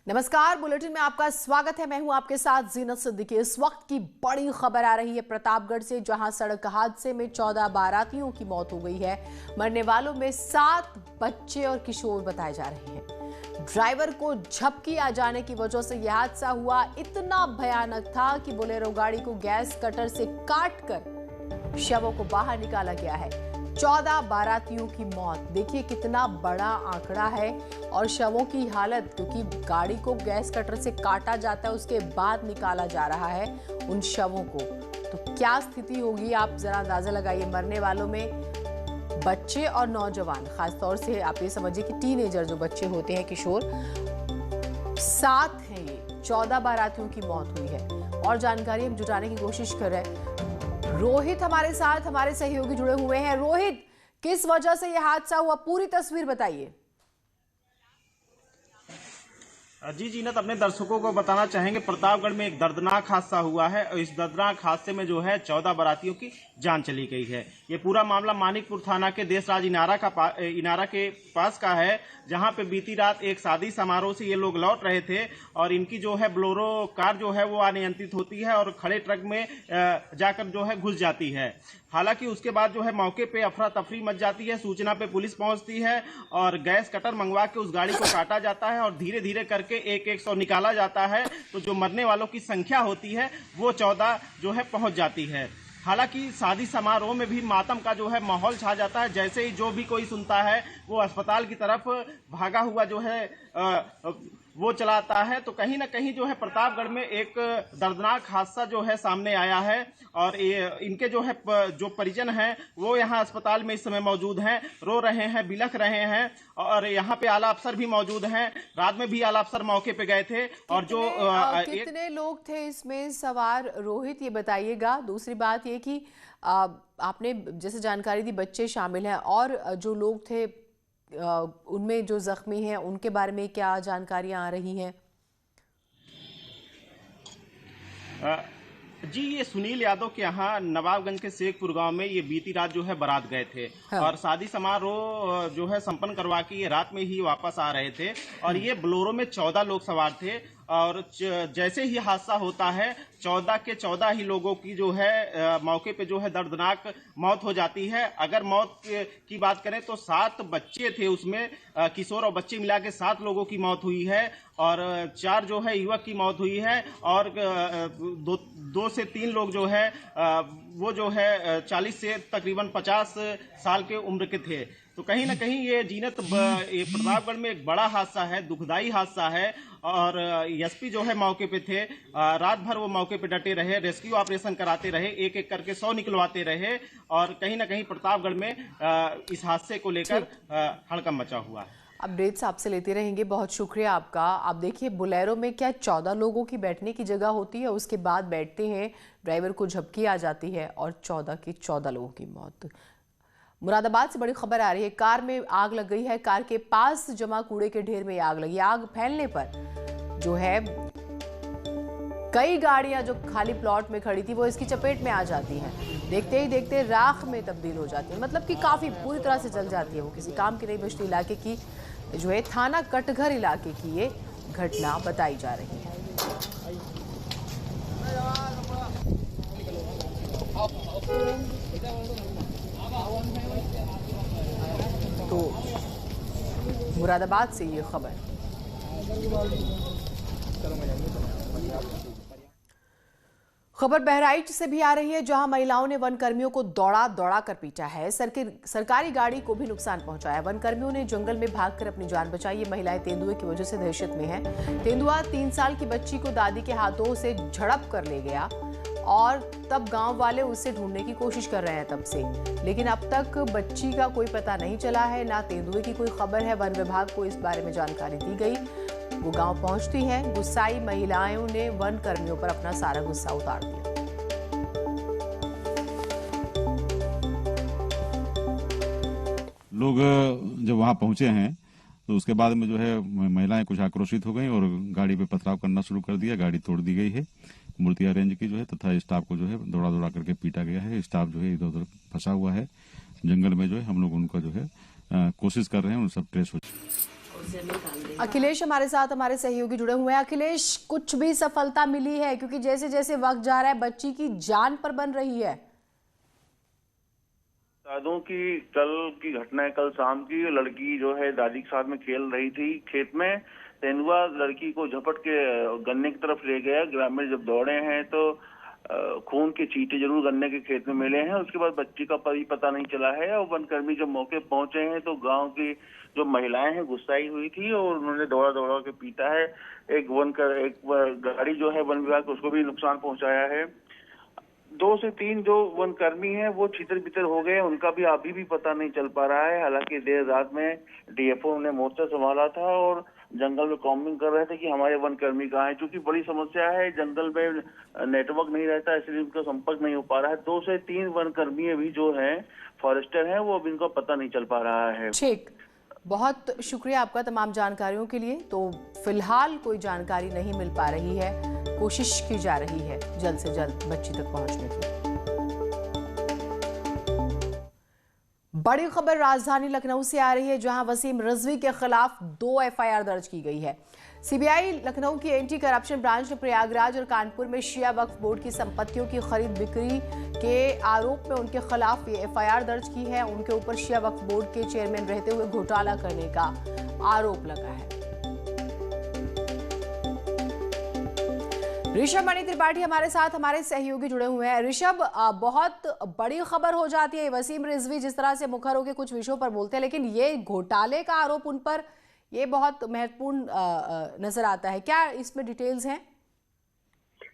नमस्कार, बुलेटिन में आपका स्वागत है। मैं हूं आपके साथ जीनत सिद्दीकी। इस वक्त की बड़ी खबर आ रही है प्रतापगढ़ से, जहां सड़क हादसे में 14 बारातियों की मौत हो गई है। मरने वालों में 7 बच्चे और किशोर बताए जा रहे हैं। ड्राइवर को झपकी आ जाने की वजह से यह हादसा हुआ। इतना भयानक था कि बोलेरो गाड़ी को गैस कटर से काटकर शवों को बाहर निकाला गया है। 14 बारातियों की मौत, देखिए कितना बड़ा आंकड़ा है। और शवों की हालत, क्योंकि गाड़ी को गैस कटर से काटा जाता है उसके बाद निकाला जा रहा है उन शवों को, तो क्या स्थिति होगी आप जरा अंदाजा लगाइए। मरने वालों में बच्चे और नौजवान, खासतौर से आप ये समझिए कि टीनेजर जो बच्चे होते हैं, किशोर, 7 हैं ये। 14 बारातियों की मौत हुई है और जानकारी हम जुटाने की कोशिश कर रहे हैं। रोहित हमारे साथ, हमारे सहयोगी जुड़े हुए हैं। रोहित, किस वजह से यह हादसा हुआ, पूरी तस्वीर बताइए। जी जीनत, अपने दर्शकों को बताना चाहेंगे प्रतापगढ़ में एक दर्दनाक हादसा हुआ है और इस दर्दनाक हादसे में जो है 14 बारातियों की जान चली गई है। ये पूरा मामला मानिकपुर थाना के देशराज इनारा के पास का है, जहां पे बीती रात एक शादी समारोह से ये लोग लौट रहे थे और इनकी जो है बोलेरो कार जो है वो अनियंत्रित होती है और खड़े ट्रक में जाकर जो है घुस जाती है। हालांकि उसके बाद जो है मौके पे अफरा तफरी मच जाती है। सूचना पे पुलिस पहुंचती है और गैस कटर मंगवा के उस गाड़ी को काटा जाता है और धीरे धीरे करके एक 100 निकाला जाता है, तो जो मरने वालों की संख्या होती है वो 14 जो है पहुंच जाती है। हालांकि शादी समारोह में भी मातम का जो है माहौल छा जाता है। जैसे ही जो भी कोई सुनता है वो अस्पताल की तरफ भागा हुआ जो है वो चलाता है। तो कहीं ना कहीं जो है प्रतापगढ़ में एक दर्दनाक हादसा जो है सामने आया है और इनके जो है जो परिजन हैं वो यहाँ अस्पताल में इस समय मौजूद हैं, रो रहे हैं, बिलख रहे हैं। और यहाँ पे आला अफसर भी मौजूद हैं। रात में भी आला अफसर मौके पे गए थे। और जो कितने लोग थे इसमें सवार, रोहित ये बताइएगा। दूसरी बात ये कि आपने जैसे जानकारी दी बच्चे शामिल हैं, और जो लोग थे उनमें जो जख्मी हैं उनके बारे में क्या जानकारियां आ रही हैं? जी, ये सुनील यादव के यहाँ नवाबगंज के शेखपुर गांव में ये बीती रात जो है बारात गए थे। हाँ। और शादी समारोह जो है संपन्न करवा के ये रात में ही वापस आ रहे थे और ये बोलेरो में 14 लोग सवार थे। और जैसे ही हादसा होता है 14 के 14 ही लोगों की जो है मौके पे जो है दर्दनाक मौत हो जाती है। अगर मौत की बात करें तो 7 बच्चे थे उसमें, किशोर और बच्चे मिला के 7 लोगों की मौत हुई है और 4 जो है युवक की मौत हुई है और 2 से 3 लोग जो है वो जो है 40 से तकरीबन 50 साल के उम्र के थे। तो कहीं ना कहीं ये जीनत प्रतापगढ़ में एक बड़ा हादसा है, दुखदाई हादसा है। और एसपी जो है मौके पे थे, रात भर वो मौके पे डटे रहे, रेस्क्यू ऑपरेशन कराते रहे, एक एक करके 100 निकलवाते रहे। और कहीं ना कहीं प्रतापगढ़ में इस हादसे को लेकर हड़कंप मचा हुआ है। अपडेट्स आपसे लेते रहेंगे, बहुत शुक्रिया आपका। आप देखिए, बोलेरो में क्या 14 लोगों की बैठने की जगह होती है, उसके बाद बैठते हैं, ड्राइवर को झपकी आ जाती है और 14 की 14 लोगों की मौत। मुरादाबाद से बड़ी खबर आ रही है, कार में आग लग गई है। कार के पास जमा कूड़े के ढेर में आग लगी। आग फैलने पर जो है कई गाड़ियां जो खाली प्लॉट में खड़ी थी वो इसकी चपेट में आ जाती हैं। देखते ही देखते राख में तब्दील हो जाती है, मतलब कि काफी बुरी तरह से जल जाती है। वो किसी काम की नहीं बचती। इलाके की जो है थाना कटघर इलाके की ये घटना बताई जा रही है। तो मुरादाबाद से ये खबर। खबर बहराइच से भी आ रही है, जहां महिलाओं ने वन कर्मियों को दौड़ा दौड़ा कर पीटा है। सरकारी गाड़ी को भी नुकसान पहुंचाया। वन कर्मियों ने जंगल में भागकर अपनी जान बचाई। ये महिलाएं तेंदुए की वजह से दहशत में हैं। तेंदुआ 3 साल की बच्ची को दादी के हाथों से झड़प कर ले गया और तब गांव वाले उसे ढूंढने की कोशिश कर रहे हैं तब से, लेकिन अब तक बच्ची का कोई पता नहीं चला है, ना तेंदुए की कोई खबर है। वन विभाग को इस बारे में जानकारी दी गई, वो गांव पहुंचती हैं। गुस्साई महिलाओं ने वन कर्मियों पर अपना सारा गुस्सा उतार दिया। लोग जब वहां पहुंचे हैं तो उसके बाद में जो है महिलाएं कुछ आक्रोशित हो गई और गाड़ी पे पथराव करना शुरू कर दिया। गाड़ी तोड़ दी गई है। मूर्तिया रेंज की जो है तथा स्टाफ को जो है दौड़ा दौड़ा करके पीटा गया है। स्टाफ जो है इधर उधर फंसा हुआ है जंगल में। जो है हम लोग उनका जो है कोशिश कर रहे हैं उन सब ट्रेस हो। अखिलेश हमारे साथ हमारे सहयोगी जुड़े हुए हैं। अखिलेश, कुछ भी सफलता मिली है? क्योंकि जैसे जैसे वक्त जा रहा है बच्ची की जान पर बन रही है। साधों की कल की घटना है, कल शाम की। लड़की जो है दादी के साथ में खेल रही थी खेत में। तेंदुआ लड़की को झपट के गन्ने की तरफ ले गया। ग्रामीण जब दौड़े हैं तो खून के छींटे जरूर गन्ने के खेत में मिले हैं। उसके बाद बच्ची का पता नहीं चला है। और वनकर्मी जब मौके पहुंचे हैं तो गांव की जो महिलाएं हैं गुस्साई हुई थी और उन्होंने दौड़ा दौड़ा के पीटा है। एक गाड़ी जो है वन विभाग, उसको भी नुकसान पहुंचाया है। 2 से 3 जो वनकर्मी हैं वो छितर बितर हो गए। उनका भी अभी भी पता नहीं चल पा रहा है। हालांकि देर रात में डीएफओ ने मोर्चा संभाला था और जंगल में कॉम्बिंग कर रहे थे कि हमारे वनकर्मी कहाँ हैं। क्योंकि बड़ी समस्या है, जंगल में नेटवर्क नहीं रहता, इसलिए उनका संपर्क नहीं हो पा रहा है। 2 से 3 वनकर्मी अभी जो हैं फॉरेस्टर हैं, वो अभी इनको पता नहीं चल पा रहा है। ठीक, बहुत शुक्रिया आपका तमाम जानकारियों के लिए। तो फिलहाल कोई जानकारी नहीं मिल पा रही है, कोशिश की जा रही है जल्द से जल्द बच्ची तक पहुंचने की। बड़ी खबर राजधानी लखनऊ से आ रही है, जहां वसीम रिजवी के खिलाफ 2 एफआईआर दर्ज की गई है। सीबीआई लखनऊ की एंटी करप्शन ब्रांच ने प्रयागराज और कानपुर में शिया वक्फ बोर्ड की संपत्तियों की खरीद बिक्री के आरोप में उनके खिलाफ ये एफआईआर दर्ज की है। उनके ऊपर शिया वक्फ बोर्ड के चेयरमैन रहते हुए घोटाला करने का आरोप लगा है। ऋषभ मणि त्रिपाठी हमारे साथ हमारे सहयोगी जुड़े हुए हैं। ऋषभ, बहुत बड़ी खबर हो जाती है। वसीम रिजवी जिस तरह से मुखर होकर कुछ विषयों पर बोलते हैं, लेकिन ये घोटाले का आरोप उन पर ये बहुत महत्वपूर्ण नजर आता है। क्या इसमें डिटेल्स हैं?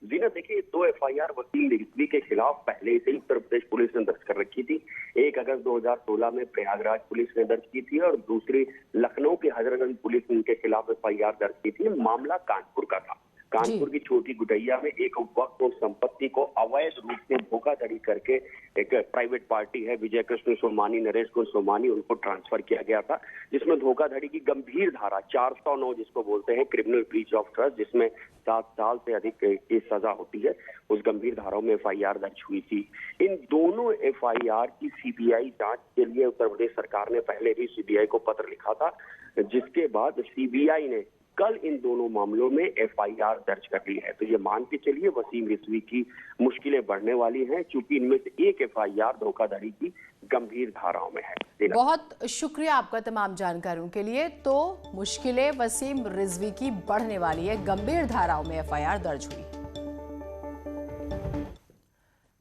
जी ना, देखिए 2 एफआईआर वसीम रिजवी के खिलाफ पहले से ही उत्तर प्रदेश पुलिस ने दर्ज कर रखी थी। 1 अगस्त 2016 में प्रयागराज पुलिस ने दर्ज की थी और दूसरी लखनऊ की हजरतगंज पुलिस ने उनके खिलाफ एफआईआर दर्ज की थी। मामला कानपुर का था। कानपुर की छोटी गुटैया में एक वक्फ संपत्ति को अवैध रूप से धोखाधड़ी करके एक प्राइवेट पार्टी है विजय कृष्ण सोमानी, नरेश कुमार सोमानी, उनको ट्रांसफर किया गया था, जिसमें धोखाधड़ी की गंभीर धारा 409 जिसको बोलते हैं क्रिमिनल ब्रीच ऑफ ट्रस्ट, जिसमें 7 साल से अधिक की सजा होती है, उस गंभीर धाराओं में एफआईआर दर्ज हुई थी। इन दोनों एफआईआर की सीबीआई जांच के लिए उत्तर प्रदेश सरकार ने पहले भी सीबीआई को पत्र लिखा था, जिसके बाद सीबीआई ने कल इन दोनों मामलों में एफआईआर दर्ज कर ली है। तो ये मान के चलिए वसीम रिजवी की मुश्किलें बढ़ने वाली हैं, क्योंकि इनमें से एक एफआईआर धोखाधड़ी की गंभीर धाराओं में है। बहुत शुक्रिया आपका तमाम जानकारियों के लिए। तो मुश्किलें वसीम रिजवी की बढ़ने वाली है, गंभीर धाराओं में एफआईआर दर्ज हुई।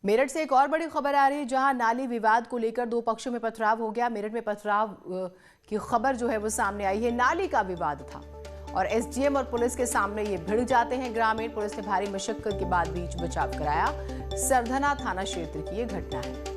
मेरठ से एक और बड़ी खबर आ रही है, जहां नाली विवाद को लेकर 2 पक्षों में पथराव हो गया। मेरठ में पथराव की खबर जो है वो सामने आई है। नाली का विवाद था और एसडीएम और पुलिस के सामने ये भिड़ जाते हैं ग्रामीण। पुलिस ने भारी मशक्कत के बाद बीच बचाव कराया। सरधना थाना क्षेत्र की ये घटना है।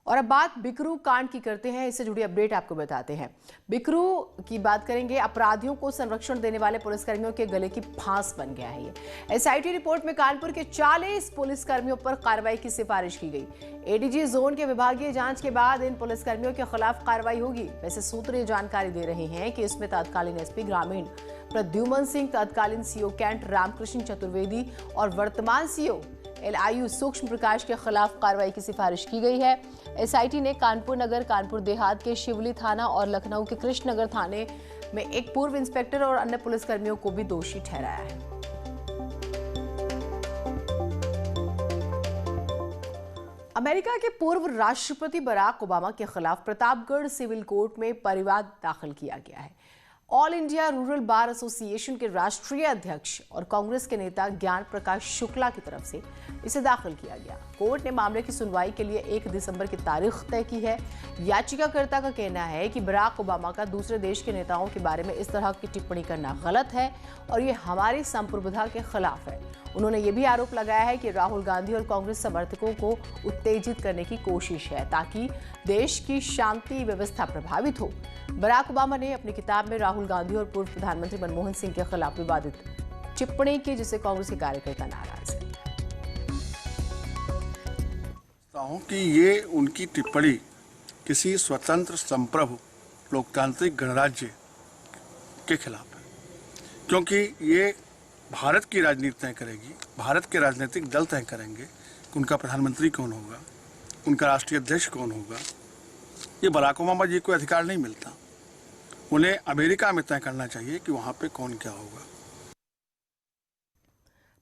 और अब बात बिकरू कांड की करते हैं, इससे जुड़ी अपडेट आपको बताते हैं। बिकरू की बात करेंगे। अपराधियों को संरक्षण देने वाले पुलिसकर्मियों के गले की फांस बन गया है ये। एसआईटी रिपोर्ट में कानपुर के 40 पुलिसकर्मियों पर कार्रवाई की सिफारिश की गई। एडीजी जोन के विभागीय जांच के बाद इन पुलिसकर्मियों के खिलाफ कार्रवाई होगी। वैसे सूत्र ये जानकारी दे रहे हैं कि इसमें तत्कालीन एसपी ग्रामीण प्रद्युमन सिंह, तत्कालीन सीओ कैंट रामकृष्ण चतुर्वेदी और वर्तमान सीओ एलआईयू सूक्ष्म प्रकाश के खिलाफ कार्रवाई की सिफारिश की गई है। एसआईटी ने कानपुर नगर, कानपुर देहात के शिवली थाना और लखनऊ के कृष्णनगर थाने में एक पूर्व इंस्पेक्टर और अन्य पुलिसकर्मियों को भी दोषी ठहराया है। अमेरिका के पूर्व राष्ट्रपति बराक ओबामा के खिलाफ प्रतापगढ़ सिविल कोर्ट में परिवाद दाखिल किया गया है। All India rural bar association के राष्ट्रीय अध्यक्ष और कांग्रेस के नेता ज्ञान प्रकाश शुक्ला की तरफ से इसे दाखिल किया गया। कोर्ट ने मामले की सुनवाई के लिए 1 दिसंबर की तारीख तय की है। याचिकाकर्ता का कहना है कि बराक ओबामा का दूसरे देश के नेताओं के बारे में इस तरह की टिप्पणी करना गलत है और ये हमारी संप्रभुता के खिलाफ है। उन्होंने ये भी आरोप लगाया है कि राहुल गांधी और कांग्रेस समर्थकों को उत्तेजित करने की कोशिश है ताकि देश की शांति व्यवस्था प्रभावित हो। बराक ओबामा ने अपनी किताब में राहुल गांधी और पूर्व प्रधानमंत्री मनमोहन सिंह के खिलाफ विवादित टिप्पणी की, जिससे कांग्रेस के कार्यकर्ता नाराज हैं। कि ये उनकी टिप्पणी किसी स्वतंत्र संप्रभु लोकतांत्रिक गणराज्य के खिलाफ है, क्योंकि ये भारत की राजनीति तय करेगी। भारत के राजनीतिक दल तय करेंगे कि उनका प्रधानमंत्री कौन होगा, उनका राष्ट्रीय अध्यक्ष कौन होगा, ये बराक ओबामा जी को अधिकार नहीं मिलता। उन्हें अमेरिका में तय करना चाहिए कि वहाँ पे कौन क्या होगा।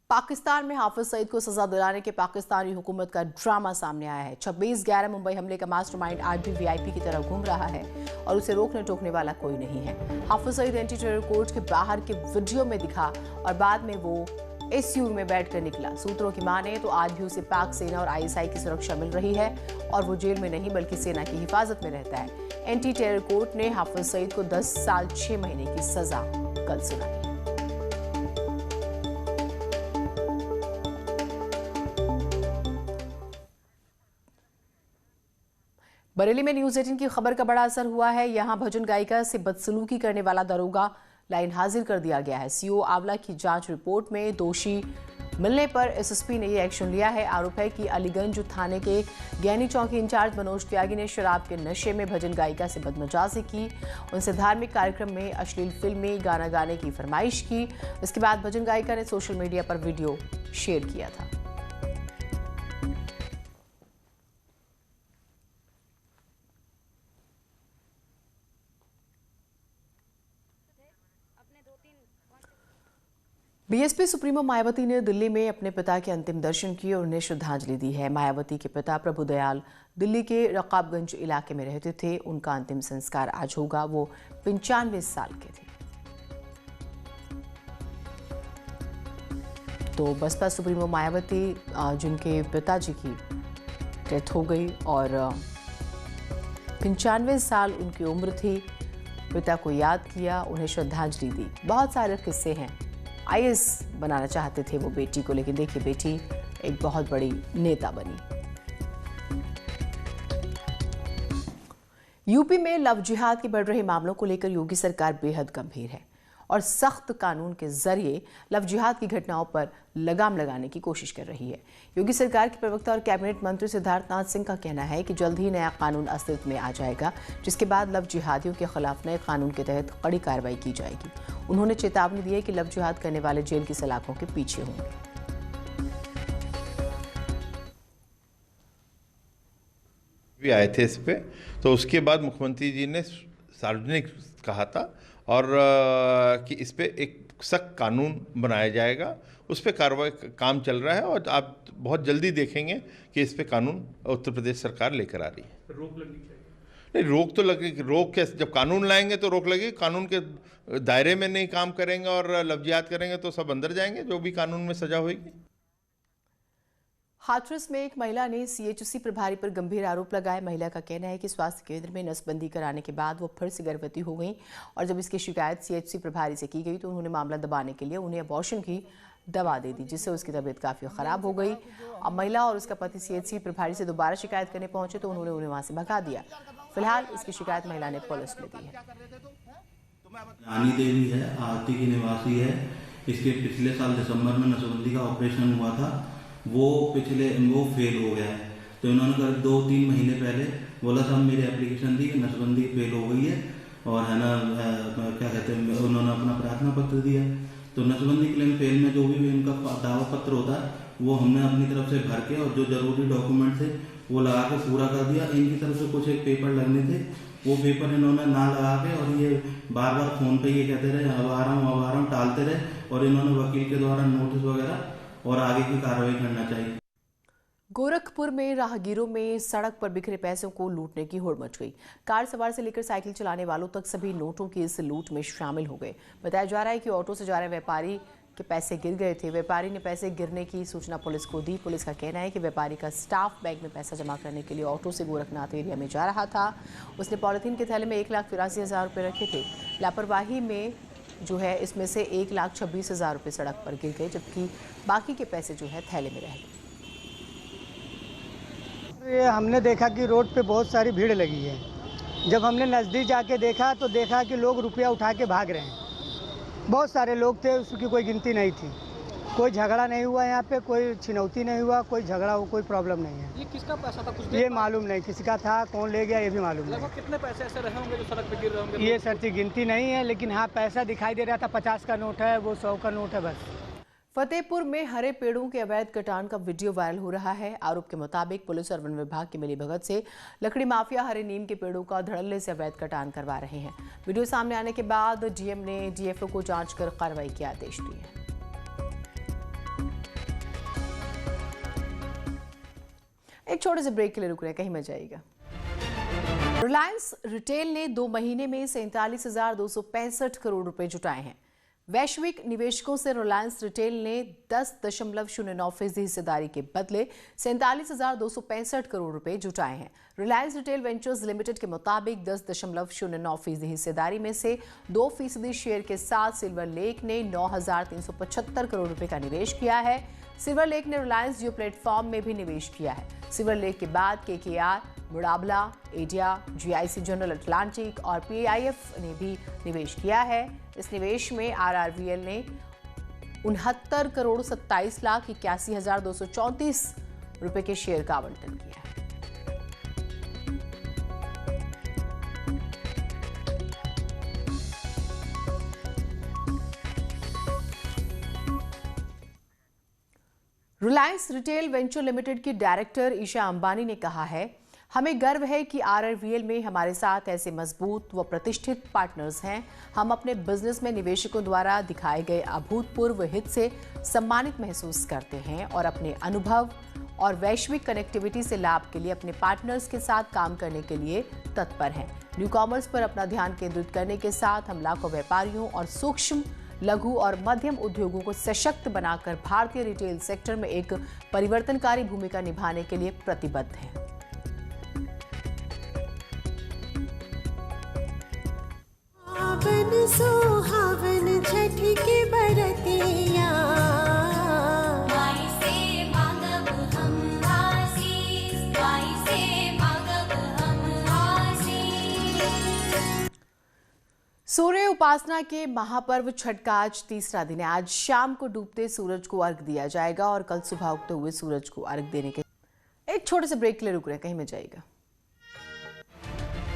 पाकिस्तान में हाफिज सईद को सजा दिलाने के पाकिस्तानी हुकूमत का ड्रामा सामने आया है। 26/11 मुंबई हमले का मास्टरमाइंड आज भी वीआईपी की तरह घूम रहा है और उसे रोकने टोकने वाला कोई नहीं है। Hafiz Saeed anti terror court के बाहर के वीडियो में दिखा और बाद में वो एसयूवी में बैठकर निकला। सूत्रों की माने तो आज भी उसे पाक सेना और आईएसआई की सुरक्षा मिल रही है और वो जेल में नहीं बल्कि सेना की हिफाजत में रहता है। एंटी टेरर कोर्ट ने हाफिज सईद को 10 साल 6 महीने की सजा कल सुनाई। बरेली में न्यूज 18 की खबर का बड़ा असर हुआ है। यहां भजन गायिका से बदसलूकी करने वाला दरोगा लाइन हाजिर कर दिया गया है। सीओ आंवला की जांच रिपोर्ट में दोषी मिलने पर एसएसपी ने ये एक्शन लिया है। आरोप है कि अलीगंज थाने के ज्ञानी चौकी इंचार्ज मनोज त्यागी ने शराब के नशे में भजन गायिका से बदमजाजी की, उनसे धार्मिक कार्यक्रम में अश्लील फिल्मी गाना गाने की फरमाइश की। इसके बाद भजन गायिका ने सोशल मीडिया पर वीडियो शेयर किया था। बीएसपी सुप्रीमो मायावती ने दिल्ली में अपने पिता के अंतिम दर्शन किए और उन्हें श्रद्धांजलि दी है। मायावती के पिता प्रभुदयाल दिल्ली के रकाबगंज इलाके में रहते थे। उनका अंतिम संस्कार आज होगा। वो 95 साल के थे। तो बसपा सुप्रीमो मायावती जिनके पिताजी की डेथ हो गई और 95 साल उनकी उम्र थी, पिता को याद किया, उन्हें श्रद्धांजलि दी। बहुत सारे किस्से हैं। आईएएस बनाना चाहते थे वो बेटी को, लेकिन देखिए बेटी एक बहुत बड़ी नेता बनी। यूपी में लव जिहाद के बढ़ रहे मामलों को लेकर योगी सरकार बेहद गंभीर है और सख्त कानून के जरिए लव जिहाद की घटनाओं पर लगाम लगाने की कोशिश कर रही है। योगी सरकार के प्रवक्ता और कैबिनेट मंत्री सिद्धार्थनाथ सिंह का कहना है कि जल्द ही नया कानून अस्तित्व में आ जाएगा, जिसके बाद लव जिहादियों के खिलाफ नए कानून के तहत कड़ी कार्रवाई की जाएगी। उन्होंने चेतावनी दी है कि लव जिहाद करने वाले जेल की सलाखों के पीछे होंगे। भी आए थे इस पे, तो उसके बाद मुख्यमंत्री जी ने सार्वजनिक कहा था और कि इस पे एक सख्त कानून बनाया जाएगा। उस पे कार्रवाई काम चल रहा है और आप बहुत जल्दी देखेंगे कि इस पे कानून उत्तर प्रदेश सरकार लेकर आ रही है। रोक लगनी चाहिए? नहीं, रोक तो लगेगी। रोक कैसे? जब कानून लाएंगे तो रोक लगेगी। कानून के दायरे में नहीं काम करेंगे और लव जिहाद करेंगे तो सब अंदर जाएंगे, जो भी कानून में सजा होगी। हाथरस में एक महिला ने सीएचसी प्रभारी पर गंभीर आरोप लगाए। महिला का कहना है कि स्वास्थ्य केंद्र में नसबंदी कराने के बाद वो फिर से गर्भवती हो गई और जब इसकी शिकायत सीएचसी प्रभारी से की गई तो उन्होंने मामला दबाने के लिए उन्हें अबॉर्शन की दवा दे दी, जिससे उसकी तबीयत काफ़ी ख़राब हो गई। अब महिला और उसका पति सीएचसी प्रभारी से दोबारा शिकायत करने पहुंचे तो उन्होंने उन्हें वहाँ से भगा दिया। फिलहाल इसकी शिकायत महिला ने पुलिस में दी है। रानी देवी है, आरती की निवासी है। इसके पिछले साल दिसंबर में नसबंदी का ऑपरेशन हुआ था, वो फेल हो गया है। तो इन्होंने करीब 2-3 महीने पहले बोला था मेरी एप्लीकेशन दी कि नसबंदी फेल हो गई है और है ना क्या कहते हैं, उन्होंने अपना प्रार्थना पत्र दिया। तो नसबंदी क्लेम फेल में जो भी इनका दावा पत्र होता है वो हमने अपनी तरफ से भर के और जो जरूरी डॉक्यूमेंट थे वो लगा के पूरा कर दिया। इनकी तरफ से कुछ एक पेपर लगने थे, वो पेपर इन्होंने ना लगा के और ये बार बार फोन पे ये कहते रहे अब आ रहा हूँ टालते रहे और इन्होंने वकील के द्वारा नोटिस वगैरह और आगे की कार्रवाई करना चाहिए। गोरखपुर में राहगीरों में सड़क पर बिखरे पैसों को लूटने की होड़ मच गई। कार सवार से लेकर साइकिल चलाने वालों तक सभी नोटों की इस लूट में शामिल हो गए। बताया जा रहा है कि ऑटो से जा रहे व्यापारी के पैसे गिर गए थे। व्यापारी ने पैसे गिरने की सूचना पुलिस को दी। पुलिस का कहना है कि व्यापारी का स्टाफ बैग में पैसा जमा करने के लिए ऑटो से गोरखनाथ एरिया में जा रहा था। उसने पॉलिथीन के थैले में 1,83,000 रुपये रखे थे। लापरवाही में जो है इसमें से 1,26,000 रुपये सड़क पर गिर गए, जबकि बाकी के पैसे जो है थैले में रह गए। ये हमने देखा कि रोड पे बहुत सारी भीड़ लगी है। जब हमने नज़दीक जाके देखा तो देखा कि लोग रुपया उठा के भाग रहे हैं। बहुत सारे लोग थे, उसकी कोई गिनती नहीं थी। कोई झगड़ा नहीं हुआ यहाँ पे, कोई छिनौती नहीं हुआ, कोई झगड़ा हो, कोई प्रॉब्लम नहीं है। ये किसका पैसा था कुछ ये मालूम नहीं किसका था, कौन ले गया ये भी मालूम नहीं। लगभग कितने पैसे ऐसे रहे होंगे जो सड़क पे गिर रहे होंगे? ये सर की गिनती नहीं है, लेकिन हाँ पैसा दिखाई दे रहा था। 50 का नोट है, वो 100 का नोट है बस। फतेहपुर में हरे पेड़ों के अवैध कटान का वीडियो वायरल हो रहा है। आरोप के मुताबिक पुलिस और वन विभाग की मिलीभगत से लकड़ी माफिया हरे नीम के पेड़ों का धड़ल्ले से अवैध कटान करवा रहे हैं। वीडियो सामने आने के बाद डीएम ने डीएफओ को जांच कर कार्रवाई के आदेश दिए। एक छोटे से ब्रेक के लिए रुक रहे हैं, कहीं मत जाइएगा। रिलायंस रिटेल ने 2 महीने में 47,265 करोड़ रुपए जुटाए हैं। वैश्विक निवेशकों से रिलायंस रिटेल ने 10.09% हिस्सेदारी के बदले 47,265 करोड़ रुपए जुटाए हैं। रिलायंस रिटेल वेंचर्स लिमिटेड के मुताबिक 10.09% हिस्सेदारी में से 2% शेयर के साथ सिल्वर लेक ने 9,375 करोड़ रुपए का निवेश किया है। सिल्वर लेक ने रिलायंस जियो प्लेटफॉर्म में भी निवेश किया है। सिल्वर लेक के बाद केकेआर, मुड़ाबला, एडिया, जीआईसी जनरल अटलांटिक और पीआईएफ ने भी निवेश किया है। इस निवेश में आरआरवीएल ने 69,27,81,234 रुपए के शेयर का आवंटन किया है। रिलायंस रिटेल वेंचर लिमिटेड की डायरेक्टर ईशा अंबानी ने कहा है, हमें गर्व है कि आरआरवीएल में हमारे साथ ऐसे मजबूत व प्रतिष्ठित पार्टनर्स हैं। हम अपने बिजनेस में निवेशकों द्वारा दिखाए गए अभूतपूर्व हित से सम्मानित महसूस करते हैं और अपने अनुभव और वैश्विक कनेक्टिविटी से लाभ के लिए अपने पार्टनर्स के साथ काम करने के लिए तत्पर हैं। न्यू कॉमर्स पर अपना ध्यान केंद्रित करने के साथ हम लाखों व्यापारियों और सूक्ष्म, लघु और मध्यम उद्योगों को सशक्त बनाकर भारतीय रिटेल सेक्टर में एक परिवर्तनकारी भूमिका निभाने के लिए प्रतिबद्ध हैं। सुहावन छठ के बरतिया सूर्य उपासना के महापर्व छठ का आज तीसरा दिन है। आज शाम को डूबते सूरज को अर्घ दिया जाएगा और कल सुबह उगते हुए सूरज को अर्घ देने के एक छोटे से ब्रेक के लिए रुक रहे हैं, कहीं में जाएगा।